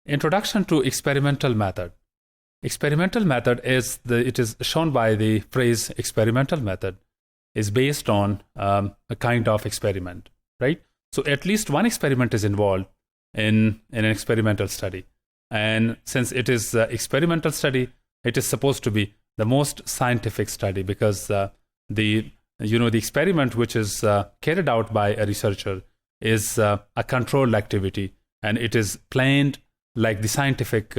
Introduction to experimental method. Experimental method it is shown by the phrase experimental method is based on a kind of experiment, right? So at least one experiment is involved in an experimental study. And since it is experimental study, it is supposed to be the most scientific study because the experiment which is carried out by a researcher is a controlled activity, and it is planned like the scientific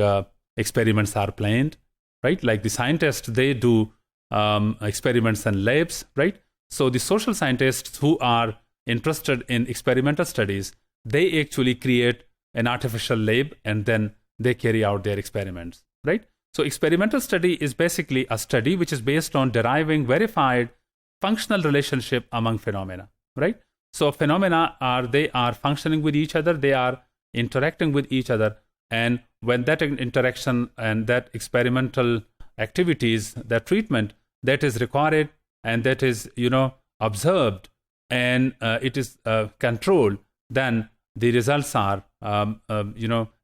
experiments are planned, right? Like the scientists, they do experiments in labs, right? So the social scientists who are interested in experimental studies, they actually create an artificial lab and then they carry out their experiments, right? So experimental study is basically a study which is based on deriving verified functional relationship among phenomena, right? So phenomena are functioning with each other, they are interacting with each other, and when that interaction and that experimental activities, that treatment that is recorded and that is observed and it is controlled, then the results are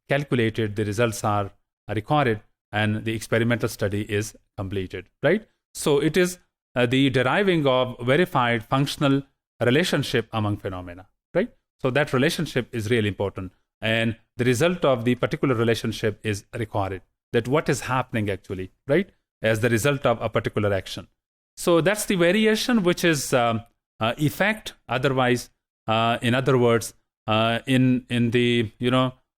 calculated, the results are recorded, and the experimental study is completed, right? So it is the deriving of verified functional relationship among phenomena, right? So that relationship is really important, and the result of the particular relationship is recorded, that what is happening actually, right, as the result of a particular action. So that's the variation, which is effect. Otherwise, in other words, in the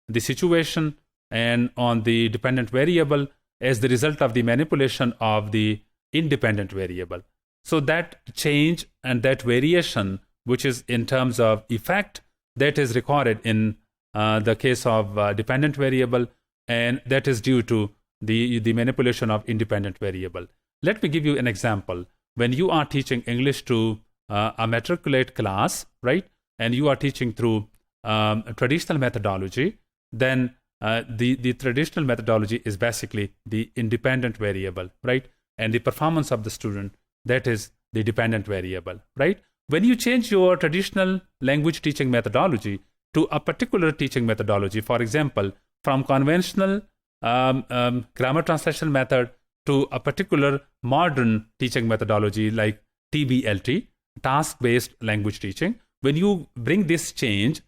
the situation and on the dependent variable as the result of the manipulation of the independent variable. So that change and that variation, which is in terms of effect, that is recorded in the case of dependent variable, and that is due to the manipulation of independent variable. Let me give you an example. When you are teaching English to a matriculate class, right, and you are teaching through a traditional methodology, then the traditional methodology is basically the independent variable, right, and the performance of the student, that is the dependent variable, right? When you change your traditional language teaching methodology to a particular teaching methodology, for example, from conventional grammar translation method to a particular modern teaching methodology like TBLT, task-based language teaching, when you bring this change,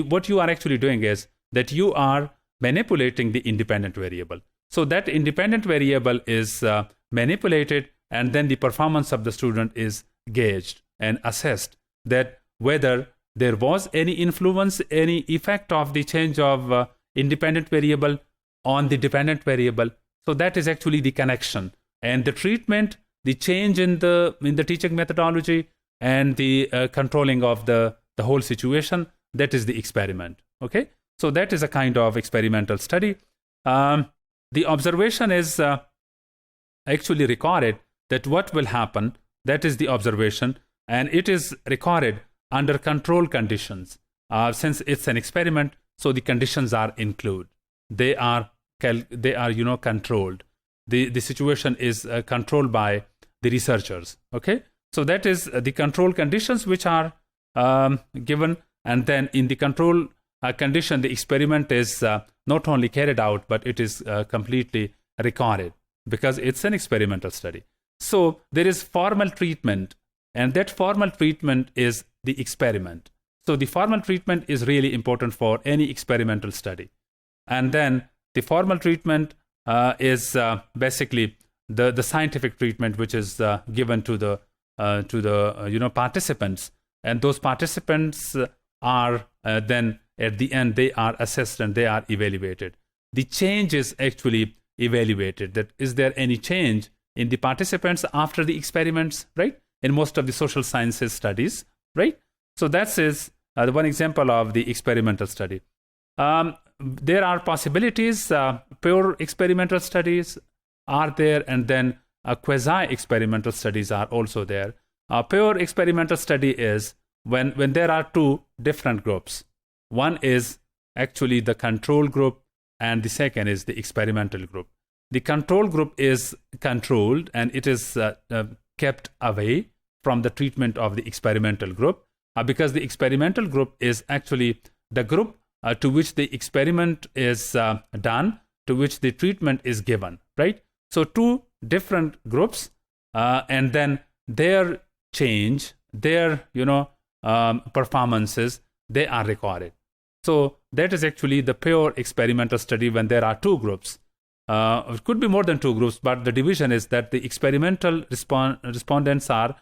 what you are actually doing is that you are manipulating the independent variable. So that independent variable is manipulated, and then the performance of the student is gauged and assessed, that whether there was any influence, any effect of the change of independent variable on the dependent variable. So that is actually the connection, and the treatment, the change in the teaching methodology, and the controlling of the whole situation, that is the experiment. Okay, so that is a kind of experimental study. The observation is actually recorded, that what will happen, that is the observation, and it is recorded under control conditions. Since it's an experiment, so the conditions are included. They are controlled. The situation is controlled by the researchers. Okay, so that is the control conditions which are given, and then in the control condition, the experiment is not only carried out, but it is completely recorded because it's an experimental study. So there is formal treatment, and that formal treatment is the experiment. So the formal treatment is really important for any experimental study. And then the formal treatment is basically the scientific treatment, which is given to the participants, and those participants are then at the end they are assessed and they are evaluated. The change is actually evaluated. That is there any change in the participants after the experiments, right? In most of the social sciences studies, right? So that is the one example of the experimental study. There are possibilities. Pure experimental studies are there, and then quasi-experimental studies are also there. Pure experimental study is when there are two different groups. One is actually the control group, and the second is the experimental group. The control group is controlled, and it is kept away from the treatment of the experimental group, because the experimental group is actually the group to which the experiment is done, to which the treatment is given, right? So two different groups, and then their change, their performances, they are recorded. So that is actually the pure experimental study when there are two groups. It could be more than two groups, but the division is that the experimental respondents are,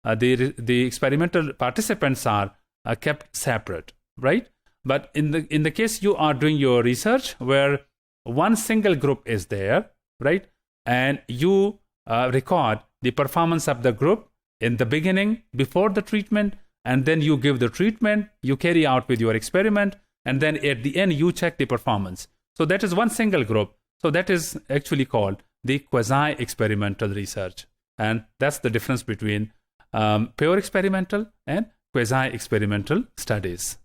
the experimental participants are kept separate, right? But in the case you are doing your research where one single group is there, right? And you record the performance of the group in the beginning, before the treatment, and then you give the treatment, you carry out with your experiment, and then at the end you check the performance. So that is one single group. So that is actually called the quasi-experimental research. And that's the difference between pure experimental and quasi-experimental studies.